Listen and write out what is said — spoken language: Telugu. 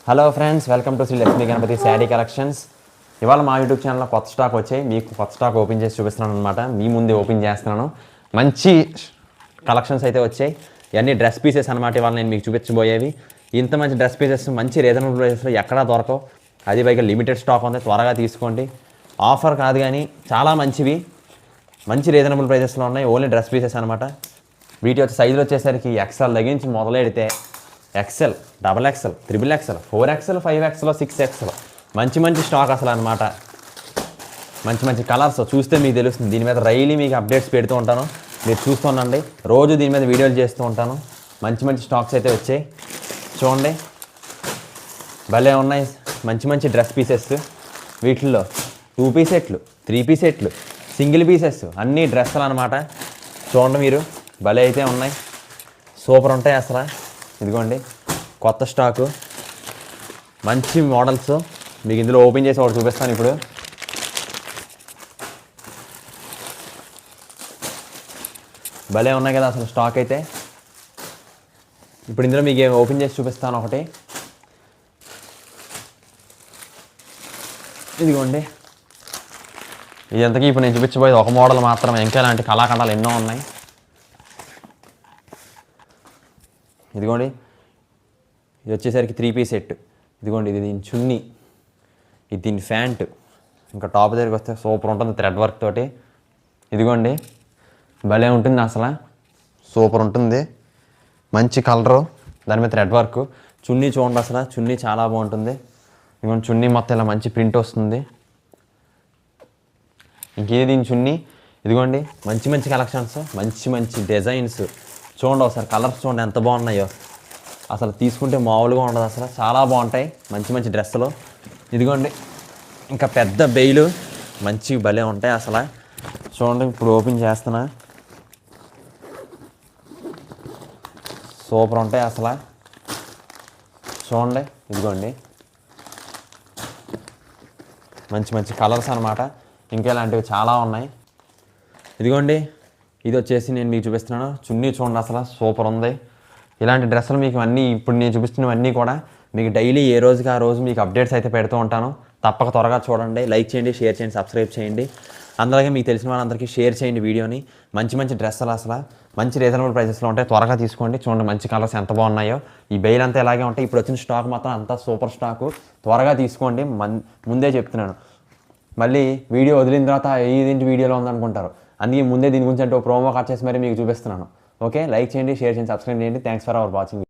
Hello friends, welcome to Sri Lakshmi Ganapathi saree collections. ఇవాళ మా యూట్యూబ్ ఛానల్లో కొత్త స్టాక్ వచ్చాయి. మీకు కొత్త స్టాక్ ఓపెన్ చేసి చూపిస్తున్నాను అనమాట. మీ ముందే ఓపెన్ చేస్తున్నాను. మంచి కలెక్షన్స్ అయితే వచ్చాయి. ఇవన్నీ డ్రెస్ పీసెస్ అనమాట. ఇవాళ నేను మీకు చూపించబోయేవి. ఇంత మంచి డ్రెస్ పీసెస్ మంచి రీజనబుల్ ప్రైసెస్లో ఎక్కడా దొరకవు. అది పైగా లిమిటెడ్ స్టాక్ ఉంది, త్వరగా తీసుకోండి. ఆఫర్ కాదు కానీ చాలా మంచివి, మంచి రీజనబుల్ ప్రైసెస్లో ఉన్నాయి. ఓన్లీ డ్రెస్ పీసెస్ అనమాట. వీటి వచ్చే సైజులు వచ్చేసరికి ఎక్స్ఎల్ తగ్గించి మొదలెడితే XL, double XL, triple XL, 4XL, 5XL, 6XL మంచి మంచి స్టాక్ అసలు అనమాట. మంచి మంచి కలర్స్ చూస్తే మీకు తెలుస్తుంది. దీని మీద రైలీ మీకు అప్డేట్స్ పెడుతూ ఉంటాను, మీరు చూస్తుండండి. రోజు దీని మీద వీడియోలు చేస్తూ ఉంటాను. మంచి మంచి స్టాక్స్ అయితే వచ్చాయి, చూడండి. భలే ఉన్నాయి మంచి మంచి డ్రెస్ పీసెస్. వీటిల్లో 2 పీస్ సెట్లు, 3 పీస్ సెట్లు, సింగిల్ పీసెస్ అన్నీ డ్రెస్సులు అనమాట. చూడండి మీరు, భలే అయితే ఉన్నాయి, సూపర్ ఉంటాయి అసలు. ఇదిగోండి కొత్త స్టాకు, మంచి మోడల్స్. మీకు ఇందులో ఓపెన్ చేసి ఒకటి చూపిస్తాను ఇప్పుడు. భలే ఉన్నాయి కదా అసలు స్టాక్ అయితే. ఇప్పుడు ఇందులో మీకు ఓపెన్ చేసి చూపిస్తాను ఒకటి. ఇదిగోండి, ఇదంతకీ ఇప్పుడు నేను చూపించబోయేది ఒక మోడల్ మాత్రమే. ఇంకా ఇలాంటి కళాఖండాలు ఎన్నో ఉన్నాయి. ఇదిగోండి, ఇది వచ్చేసరికి 3 పీస్ సెట్. ఇదిగోండి, ఇది దీని చున్నీ, ఇది దీని ప్యాంటు, ఇంకా టాప్ దగ్గరికి వస్తే సూపర్ ఉంటుంది థ్రెడ్ వర్క్ తోటి. ఇదిగోండి, భలే ఉంటుంది అసలు, సూపర్ ఉంటుంది. మంచి కలరు, దాని మీద థ్రెడ్ వర్క్. చున్నీ చూడండి అసలు, చున్నీ చాలా బాగుంటుంది. ఇదిగోండి, చున్నీ మొత్తం ఇలా మంచి ప్రింట్ వస్తుంది. ఇంకేది దీని చున్నీ. ఇదిగోండి, మంచి మంచి కలెక్షన్స్, మంచి మంచి డిజైన్స్. చూడండి ఒకసారి, కలర్స్ చూడండి ఎంత బాగున్నాయో అసలు. తీసుకుంటే మామూలుగా ఉండదు అసలు, చాలా బాగుంటాయి మంచి మంచి డ్రెస్సులు. ఇదిగోండి, ఇంకా పెద్ద బెయిలు మంచి భలే ఉంటాయి అసలు. చూడండి, ఇప్పుడు ఓపెన్ చేస్తున్నా, సూపర్ ఉంటాయి అసలు. చూడండి, ఇదిగోండి మంచి మంచి కలర్స్ అనమాట. ఇంకా ఇలాంటివి చాలా ఉన్నాయి. ఇదిగోండి, ఇది వచ్చేసి నేను మీకు చూపిస్తున్నాను. చున్నీ చూడండి అసలు, సూపర్ ఉంది. ఇలాంటి డ్రెస్సులు మీకు అన్నీ ఇప్పుడు నేను చూపిస్తున్నవన్నీ కూడా మీకు డైలీ ఏ రోజుకి ఆ రోజు మీకు అప్డేట్స్ అయితే పెడుతూ ఉంటాను. తప్పక త్వరగా చూడండి, లైక్ చేయండి, షేర్ చేయండి, సబ్స్క్రైబ్ చేయండి. అందులోకి మీకు తెలిసిన వాళ్ళందరికీ షేర్ చేయండి వీడియోని. మంచి మంచి డ్రెస్సులు అసలు మంచి రీజనబుల్ ప్రైసెస్లో ఉంటాయి, త్వరగా తీసుకోండి. చూడండి మంచి కలర్స్ ఎంత బాగున్నాయో. ఈ బెయిల్ అంతా ఇలాగే ఉంటాయి. ఇప్పుడు వచ్చిన స్టాక్ మాత్రం అంతా సూపర్ స్టాకు, త్వరగా తీసుకోండి. ముందే చెప్తున్నాను, మళ్ళీ వీడియో వదిలిన తర్వాత ఏదేంటి వీడియోలో ఉందనుకుంటారు. అందుకే ముందే దీని గురించి అంటే ప్రోమో కట్ చేసి మరి మీకు చూపిస్తున్నాను. ఓకే, లైక్ చేయండి, షేర్ చేయండి, సబ్స్క్రైబ్ చేయండి. Thanks for hour watching.